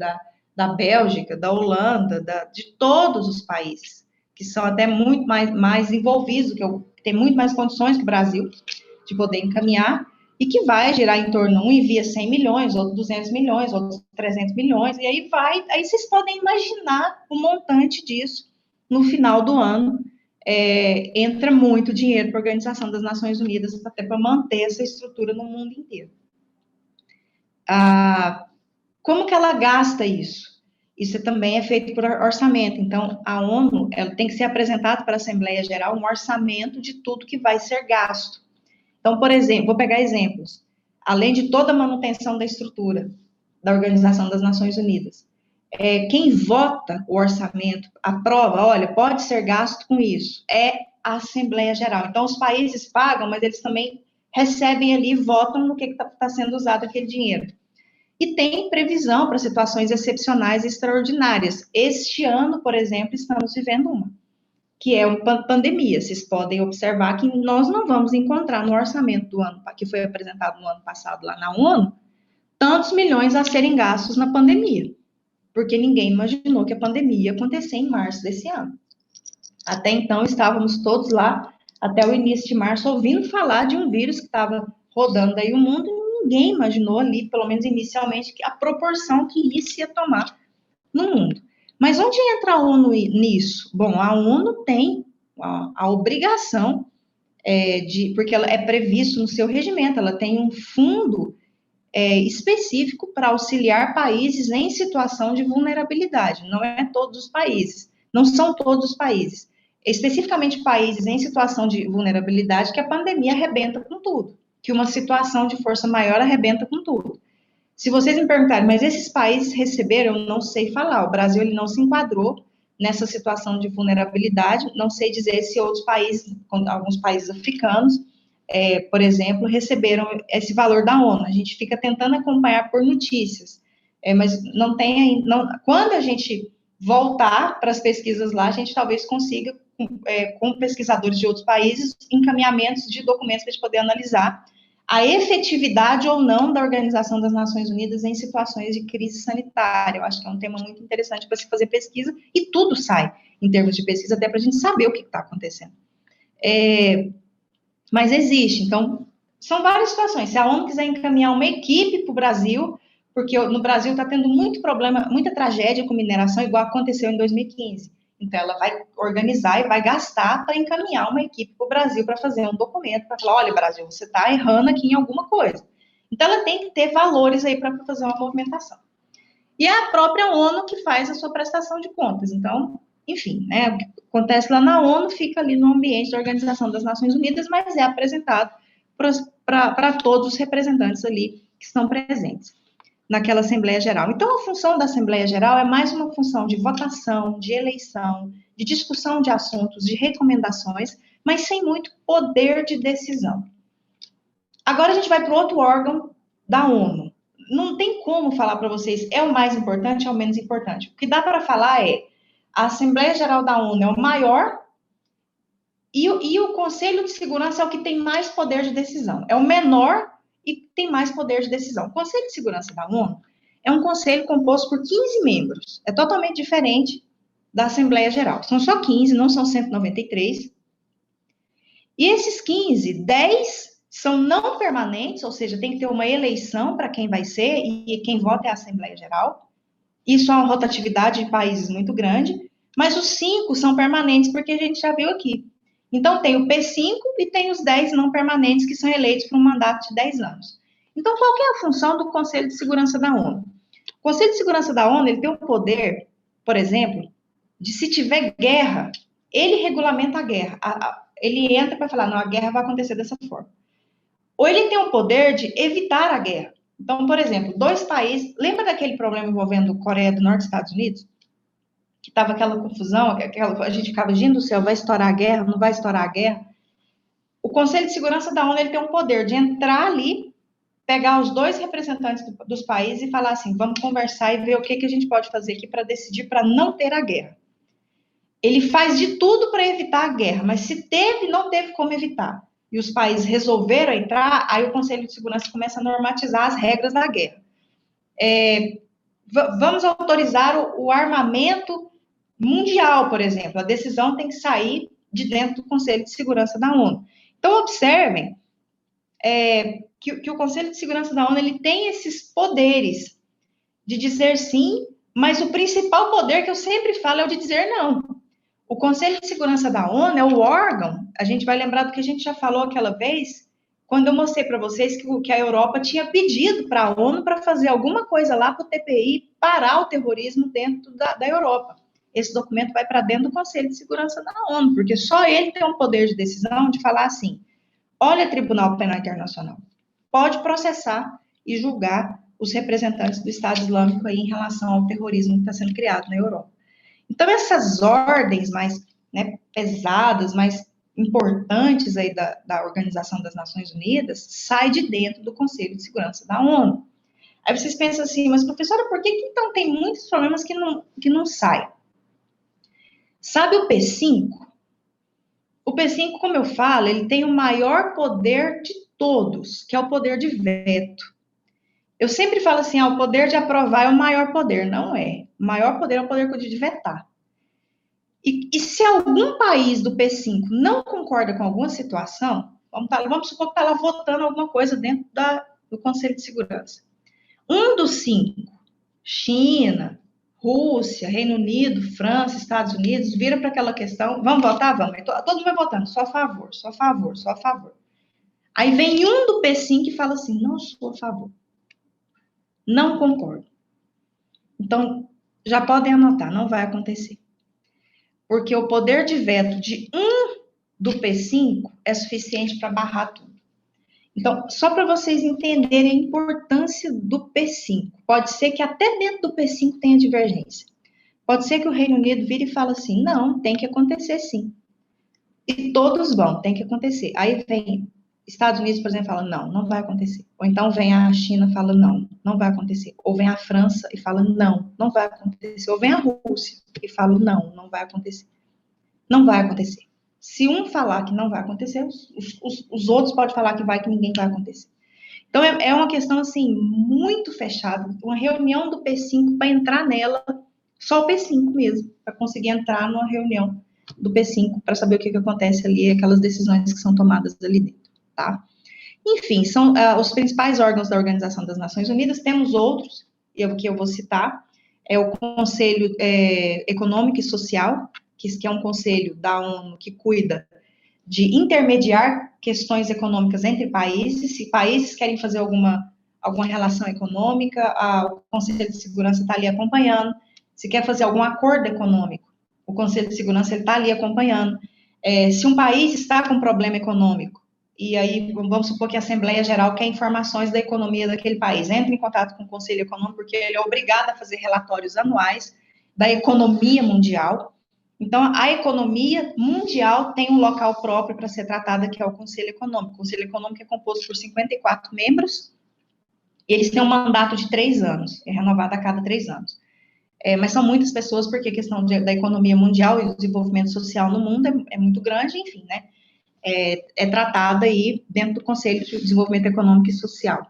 da Bélgica, da Holanda, de todos os países, que são até muito mais envolvidos, que tem muito mais condições que o Brasil de poder encaminhar, e que vai gerar em torno, um envia 100 milhões, outro 200 milhões, outro 300 milhões, e aí vocês podem imaginar o montante disso no final do ano. Entra muito dinheiro para a Organização das Nações Unidas, até para manter essa estrutura no mundo inteiro. Como que ela gasta isso? Isso também é feito por orçamento. Então, a ONU ela tem que ser apresentada para a Assembleia Geral um orçamento de tudo que vai ser gasto. Então, por exemplo, vou pegar exemplos. Além de toda a manutenção da estrutura da Organização das Nações Unidas, quem vota o orçamento, aprova, olha, pode ser gasto com isso, é a Assembleia Geral. Então, os países pagam, mas eles também recebem ali e votam no que está sendo usado aquele dinheiro. E tem previsão para situações excepcionais e extraordinárias. Este ano, por exemplo, estamos vivendo uma, que é uma pandemia. Vocês podem observar que nós não vamos encontrar no orçamento do ano, que foi apresentado no ano passado lá na ONU, tantos milhões a serem gastos na pandemia, porque ninguém imaginou que a pandemia ia acontecer em março desse ano. Até então, estávamos todos lá, até o início de março, ouvindo falar de um vírus que estava rodando aí o mundo, e ninguém imaginou ali, pelo menos inicialmente, a proporção que isso ia tomar no mundo. Mas onde entra a ONU nisso? Bom, a ONU tem a obrigação porque ela é previsto no seu regimento, ela tem um fundo específico para auxiliar países em situação de vulnerabilidade. Não é todos os países, não são todos os países. Especificamente países em situação de vulnerabilidade que a pandemia arrebenta com tudo, que uma situação de força maior arrebenta com tudo. Se vocês me perguntarem, mas esses países receberam, eu não sei falar. O Brasil ele não se enquadrou nessa situação de vulnerabilidade. Não sei dizer se outros países, alguns países africanos, por exemplo, receberam esse valor da ONU. A gente fica tentando acompanhar por notícias, mas não tem. Quando a gente voltar para as pesquisas lá, a gente talvez consiga, com pesquisadores de outros países, encaminhamentos de documentos para a gente poder analisar a efetividade ou não da Organização das Nações Unidas em situações de crise sanitária. Eu acho que é um tema muito interessante para se fazer pesquisa, e tudo sai em termos de pesquisa, até para a gente saber o que está acontecendo. Mas existe, então, são várias situações. Se a ONU quiser encaminhar uma equipe para o Brasil, porque no Brasil está tendo muito problema, muita tragédia com mineração, igual aconteceu em 2015. Então, ela vai organizar e vai gastar para encaminhar uma equipe para o Brasil para fazer um documento, para falar, olha, Brasil, você está errando aqui em alguma coisa. Então, ela tem que ter valores aí para fazer uma movimentação. E é a própria ONU que faz a sua prestação de contas. Então, enfim, né, o que acontece lá na ONU fica ali no ambiente da Organização das Nações Unidas, mas é apresentado para todos os representantes ali que estão presentes naquela Assembleia Geral. Então, a função da Assembleia Geral é mais uma função de votação, de eleição, de discussão de assuntos, de recomendações, mas sem muito poder de decisão. Agora a gente vai para o outro órgão da ONU. Não tem como falar para vocês, é o mais importante, é o menos importante. O que dá para falar é, a Assembleia Geral da ONU é o maior e o Conselho de Segurança é o que tem mais poder de decisão. É o menor e tem mais poder de decisão. O Conselho de Segurança da ONU é um conselho composto por 15 membros. É totalmente diferente da Assembleia Geral. São só 15, não são 193. E esses 15, 10 são não permanentes, ou seja, tem que ter uma eleição para quem vai ser, e quem vota é a Assembleia Geral. Isso é uma rotatividade de países muito grande, mas os 5 são permanentes, porque a gente já viu aqui. Então, tem o P5 e tem os 10 não permanentes, que são eleitos por um mandato de 10 anos. Então, qual que é a função do Conselho de Segurança da ONU? O Conselho de Segurança da ONU, ele tem o poder, por exemplo, de se tiver guerra, ele regulamenta a guerra. Ele entra para falar, não, a guerra vai acontecer dessa forma. Ou ele tem o poder de evitar a guerra. Então, por exemplo, 2 países... Lembra daquele problema envolvendo Coreia do Norte e Estados Unidos? Que estava aquela confusão, a gente ficava, gente do céu, vai estourar a guerra, não vai estourar a guerra? O Conselho de Segurança da ONU, ele tem o poder de entrar ali, pegar os 2 representantes dos países e falar assim, vamos conversar e ver o que a gente pode fazer aqui para decidir para não ter a guerra. Ele faz de tudo para evitar a guerra, mas se teve, não teve como evitar. E os países resolveram entrar, aí o Conselho de Segurança começa a normatizar as regras da guerra. Vamos autorizar o armamento mundial, por exemplo. A decisão tem que sair de dentro do Conselho de Segurança da ONU. Então, observem que o Conselho de Segurança da ONU ele tem esses poderes de dizer sim, mas o principal poder que eu sempre falo é o de dizer não. O Conselho de Segurança da ONU é o órgão, a gente vai lembrar do que a gente já falou aquela vez, quando eu mostrei para vocês que a Europa tinha pedido para a ONU para fazer alguma coisa lá para o TPI parar o terrorismo dentro da Europa. Esse documento vai para dentro do Conselho de Segurança da ONU, porque só ele tem um poder de decisão de falar assim, olha, Tribunal Penal Internacional, pode processar e julgar os representantes do Estado Islâmico aí em relação ao terrorismo que está sendo criado na Europa. Então, essas ordens mais pesadas, mais importantes aí da Organização das Nações Unidas, saem de dentro do Conselho de Segurança da ONU. Aí vocês pensam assim, mas professora, por que então tem muitos problemas que não saem? Sabe o P5? O P5, como eu falo, ele tem o maior poder de todos, que é o poder de veto. Eu sempre falo assim, o poder de aprovar é o maior poder. Não é. O maior poder é o poder de vetar. E se algum país do P5 não concorda com alguma situação, vamos supor que está lá votando alguma coisa dentro do Conselho de Segurança. Um dos 5, China, Rússia, Reino Unido, França, Estados Unidos, vira para aquela questão, vamos votar? Vamos. Todo mundo vai votando, só a favor, só a favor, só a favor. Aí vem um do P5 e fala assim, não sou a favor. Não concordo. Então, já podem anotar, não vai acontecer. Porque o poder de veto de um do P5 é suficiente para barrar tudo. Então, só para vocês entenderem a importância do P5. Pode ser que até dentro do P5 tenha divergência. Pode ser que o Reino Unido vire e fale assim, não, tem que acontecer sim. E todos vão, tem que acontecer. Aí vem Estados Unidos, por exemplo, fala, não vai acontecer. Ou então vem a China e fala, não vai acontecer. Ou vem a França e fala, não vai acontecer. Ou vem a Rússia e fala, não vai acontecer. Não vai acontecer. Se um falar que não vai acontecer, os outros podem falar que vai, que ninguém vai acontecer. Então, é uma questão, assim, muito fechada. Uma reunião do P5 para entrar nela, só o P5 mesmo, para conseguir entrar numa reunião do P5 para saber o que acontece ali, aquelas decisões que são tomadas ali dentro, tá? Enfim, são os principais órgãos da Organização das Nações Unidas, temos outros, que eu vou citar, é o Conselho Econômico e Social, que é um conselho da ONU que cuida de intermediar questões econômicas entre países. Se países querem fazer alguma relação econômica, o Conselho de Segurança está ali acompanhando. Se quer fazer algum acordo econômico, o Conselho de Segurança está ali acompanhando. Se um país está com problema econômico, e aí vamos supor que a Assembleia Geral quer informações da economia daquele país, entra em contato com o Conselho Econômico, porque ele é obrigado a fazer relatórios anuais da economia mundial. Então, a economia mundial tem um local próprio para ser tratada, que é o Conselho Econômico. O Conselho Econômico é composto por 54 membros, e eles têm um mandato de 3 anos, é renovado a cada 3 anos. Mas são muitas pessoas, porque a questão da economia mundial e do desenvolvimento social no mundo é muito grande, enfim, né? É tratada aí dentro do Conselho de Desenvolvimento Econômico e Social.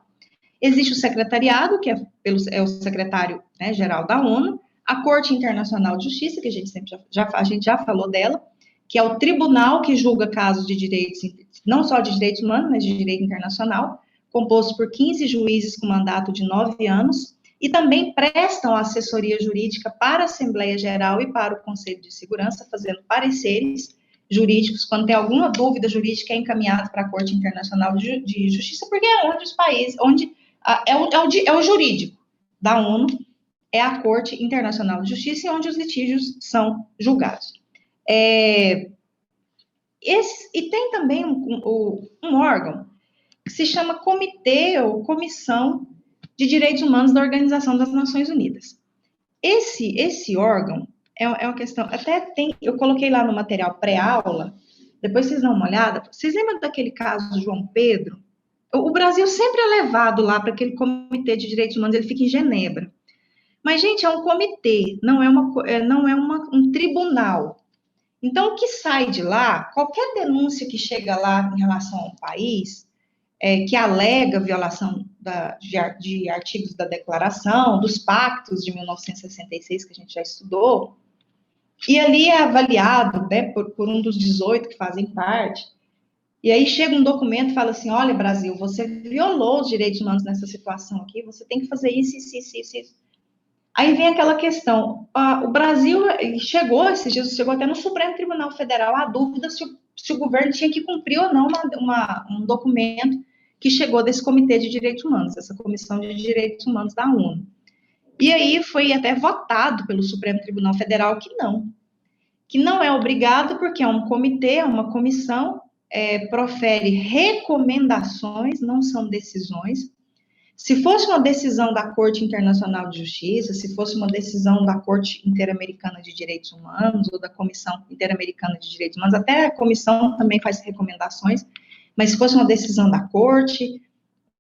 Existe o secretariado, que é o secretário, né, geral da ONU, a Corte Internacional de Justiça, que a gente já falou dela, que é o tribunal que julga casos de direitos, não só de direitos humanos, mas de direito internacional, composto por 15 juízes com mandato de 9 anos, e também prestam assessoria jurídica para a Assembleia Geral e para o Conselho de Segurança, fazendo pareceres jurídicos. Quando tem alguma dúvida jurídica, é encaminhado para a Corte Internacional de Justiça, porque é onde os países, é o jurídico da ONU, é a Corte Internacional de Justiça, onde os litígios são julgados. E tem também um órgão que se chama Comitê ou Comissão de Direitos Humanos da Organização das Nações Unidas. Esse órgão é uma questão, eu coloquei lá no material pré-aula, depois vocês dão uma olhada. Vocês lembram daquele caso do João Pedro? O Brasil sempre é levado lá para aquele Comitê de Direitos Humanos, ele fica em Genebra. Mas, gente, é um comitê, não é um tribunal. Então, o que sai de lá, qualquer denúncia que chega lá em relação a um país, que alega violação de artigos da Declaração, dos pactos de 1966, que a gente já estudou, e ali é avaliado, né, por um dos 18 que fazem parte, e aí chega um documento e fala assim, olha, Brasil, você violou os direitos humanos nessa situação aqui, você tem que fazer isso. Aí vem aquela questão, o Brasil esses dias chegou até no Supremo Tribunal Federal a dúvida se o governo tinha que cumprir ou não um documento que chegou desse Comitê de Direitos Humanos, essa Comissão de Direitos Humanos da ONU. E aí foi até votado pelo Supremo Tribunal Federal que não é obrigado, porque é um comitê, é uma comissão, profere recomendações, não são decisões. Se fosse uma decisão da Corte Internacional de Justiça, se fosse uma decisão da Corte Interamericana de Direitos Humanos, ou da Comissão Interamericana de Direitos Humanos, até a comissão também faz recomendações, mas se fosse uma decisão da Corte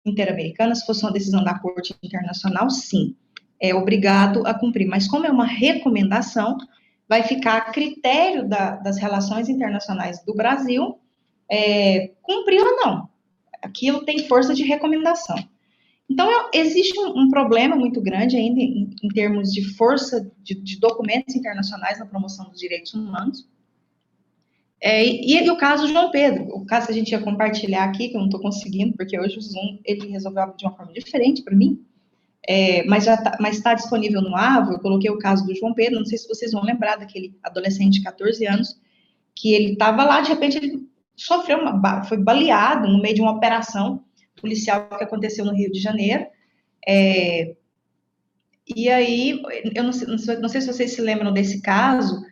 Interamericana, se fosse uma decisão da Corte Internacional, sim, é obrigado a cumprir. Mas como é uma recomendação, vai ficar a critério das relações internacionais do Brasil cumprir ou não. Aquilo tem força de recomendação. Então, existe um problema muito grande ainda em termos de força de documentos internacionais na promoção dos direitos humanos. E o caso do João Pedro, o caso que a gente ia compartilhar aqui, que eu não estou conseguindo, porque hoje o Zoom ele resolveu de uma forma diferente para mim, mas está disponível no AVO. Eu coloquei o caso do João Pedro, não sei se vocês vão lembrar daquele adolescente de 14 anos, que ele estava lá, de repente ele foi baleado no meio de uma operação policial que aconteceu no Rio de Janeiro, e aí, eu não sei se vocês se lembram desse caso,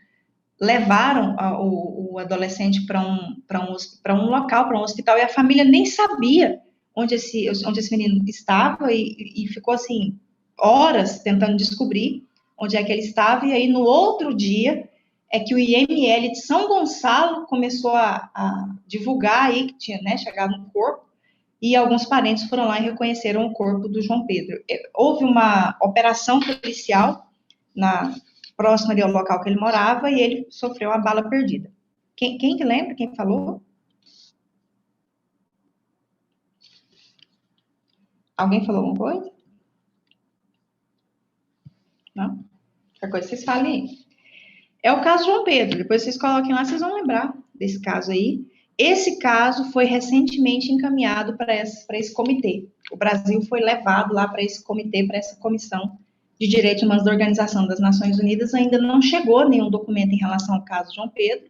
levaram o adolescente para um local, para um hospital, e a família nem sabia onde esse menino estava, e ficou, assim, horas tentando descobrir onde é que ele estava, e aí, no outro dia, é que o IML de São Gonçalo começou a divulgar aí que tinha, né, chegado um corpo, e alguns parentes foram lá e reconheceram o corpo do João Pedro. Houve uma operação policial próxima ali ao local que ele morava, e ele sofreu a bala perdida. Quem que lembra? Quem falou? Alguém falou alguma coisa? Não? Qualquer coisa vocês falem aí. É o caso João Pedro, depois vocês coloquem lá, vocês vão lembrar desse caso aí. Esse caso foi recentemente encaminhado para esse comitê. O Brasil foi levado lá para esse comitê, para essa comissão de Direitos Humanos da Organização das Nações Unidas ainda não chegou nenhum documento em relação ao caso João Pedro.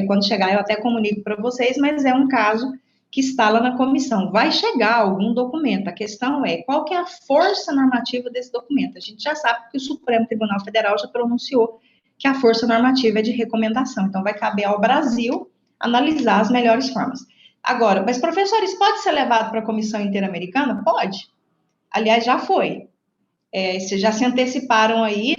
Quando chegar, eu até comunico para vocês, mas é um caso que está lá na comissão. Vai chegar algum documento. A questão é qual que é a força normativa desse documento. A gente já sabe que o Supremo Tribunal Federal já pronunciou que a força normativa é de recomendação. Então, vai caber ao Brasil analisar as melhores formas. Agora, mas, professores, pode ser levado para a Comissão Interamericana? Pode. Aliás, já foi. Vocês já se anteciparam aí,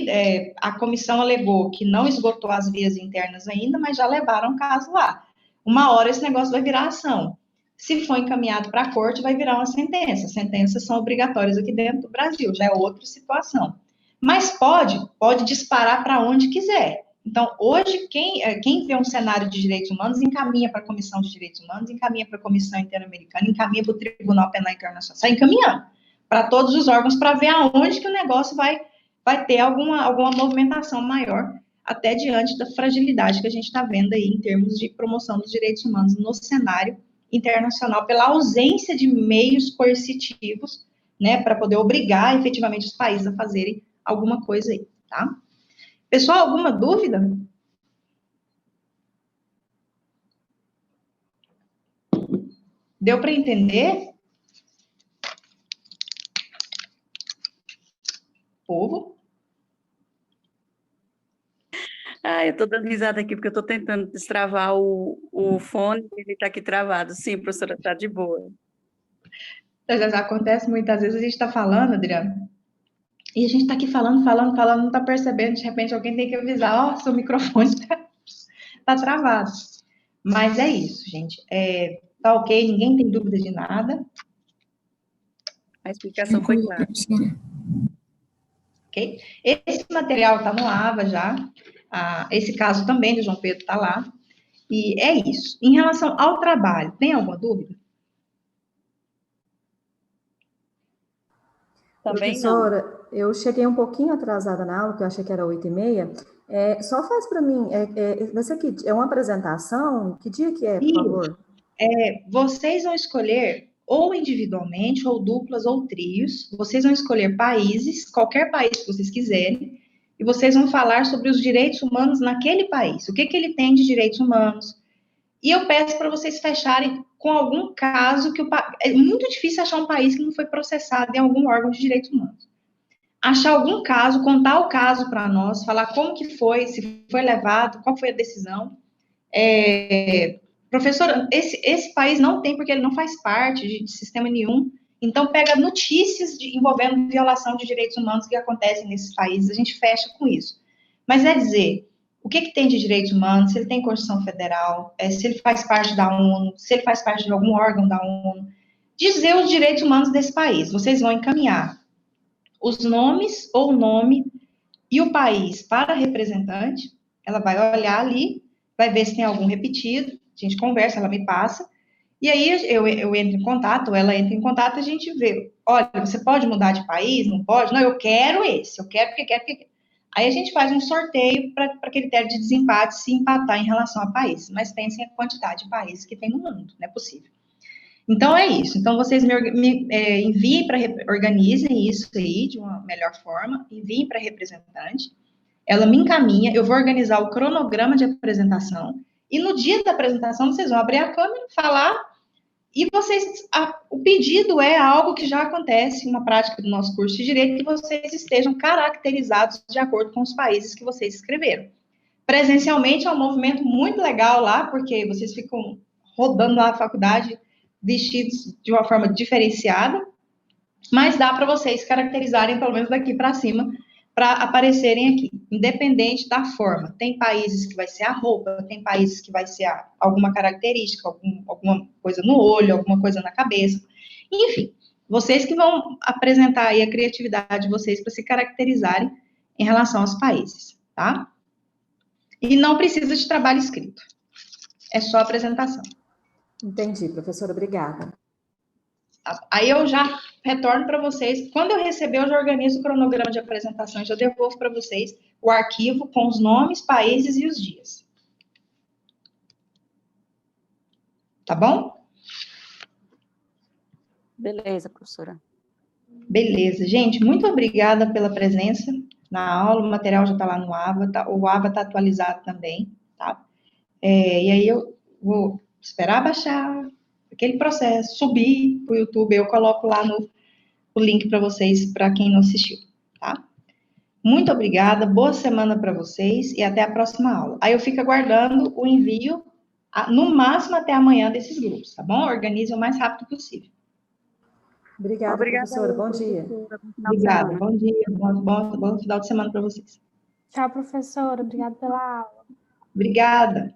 a comissão alegou que não esgotou as vias internas ainda, mas já levaram o caso lá. Uma hora esse negócio vai virar ação. Se for encaminhado para a corte, vai virar uma sentença. Sentenças são obrigatórias aqui dentro do Brasil, já é outra situação. Mas pode disparar para onde quiser. Então, hoje, quem vê um cenário de direitos humanos, encaminha para a Comissão de Direitos Humanos, encaminha para a Comissão Interamericana, encaminha para o Tribunal Penal Internacional, sai encaminhando para todos os órgãos, para ver aonde que o negócio vai ter alguma movimentação maior, até diante da fragilidade que a gente está vendo aí em termos de promoção dos direitos humanos no cenário internacional, pela ausência de meios coercitivos, né, para poder obrigar efetivamente os países a fazerem alguma coisa aí, tá? Pessoal, alguma dúvida? Deu para entender? Povo? Eu tô dando risada aqui porque eu tô tentando destravar o fone e ele tá aqui travado. Sim, professora, tá de boa. Já acontece muitas vezes, a gente está falando, Adriana, e a gente está aqui falando, não está percebendo, de repente alguém tem que avisar, seu microfone tá travado. Mas é isso, gente. Tá ok, ninguém tem dúvida de nada. A explicação foi clara. Ok? Esse material está no AVA já. Esse caso também do João Pedro está lá. E é isso. Em relação ao trabalho, tem alguma dúvida? Também Professora, eu cheguei um pouquinho atrasada na aula, que eu achei que era 8h30. Só faz para mim, esse aqui é uma apresentação? Que dia que é, por favor? Vocês vão escolher ou individualmente, ou duplas, ou trios. Vocês vão escolher países, qualquer país que vocês quiserem, e vocês vão falar sobre os direitos humanos naquele país. O que ele tem de direitos humanos. E eu peço para vocês fecharem com algum caso que é muito difícil achar um país que não foi processado em algum órgão de direitos humanos. Achar algum caso, contar o caso para nós, falar como que foi, se foi levado, qual foi a decisão. Professor, esse país não tem, porque ele não faz parte de sistema nenhum. Então, pega notícias envolvendo violação de direitos humanos que acontecem nesses países, a gente fecha com isso. Mas é dizer, o que tem de direitos humanos, se ele tem Constituição Federal, se ele faz parte da ONU, se ele faz parte de algum órgão da ONU, dizer os direitos humanos desse país. Vocês vão encaminhar os nomes ou o nome e o país para a representante, ela vai olhar ali, vai ver se tem algum repetido, a gente conversa, ela me passa, e aí eu entro em contato, ou ela entra em contato, a gente vê, olha, você pode mudar de país? Não pode? Não, eu quero esse, eu quero porque quero. Aí a gente faz um sorteio para critério de desempate, se empatar em relação a países, mas pensem a quantidade de países que tem no mundo, não é possível. Então, é isso. Então, vocês me enviem organizem isso aí de uma melhor forma, enviem para a representante, ela me encaminha, eu vou organizar o cronograma de apresentação, e no dia da apresentação, vocês vão abrir a câmera, falar, e o pedido é algo que já acontece, uma prática do nosso curso de Direito, que vocês estejam caracterizados de acordo com os países que vocês escreveram. Presencialmente é um movimento muito legal lá, porque vocês ficam rodando lá na faculdade, vestidos de uma forma diferenciada, mas dá para vocês caracterizarem, pelo menos daqui para cima, para aparecerem aqui, independente da forma. Tem países que vai ser a roupa, tem países que vai ser alguma característica, alguma coisa no olho, alguma coisa na cabeça. Enfim, vocês que vão apresentar aí a criatividade de vocês para se caracterizarem em relação aos países, tá? E não precisa de trabalho escrito. É só apresentação. Entendi, professora, obrigada. Aí eu já retorno para vocês. Quando eu receber, eu já organizo o cronograma de apresentações, eu devolvo para vocês o arquivo com os nomes, países e os dias. Tá bom? Beleza, professora. Beleza, gente, muito obrigada pela presença na aula, o material já está lá no Ava, o Ava está atualizado também, tá? E aí eu vou esperar baixar aquele processo, subir para o YouTube, eu coloco lá o link para vocês, para quem não assistiu, tá? Muito obrigada, boa semana para vocês e até a próxima aula. Aí eu fico aguardando o envio, no máximo até amanhã, desses grupos, tá bom? Organize o mais rápido possível. Obrigada, professora. Bom dia. Obrigada, bom dia, bom final de semana para vocês. Tchau, professora. Obrigada pela aula. Obrigada.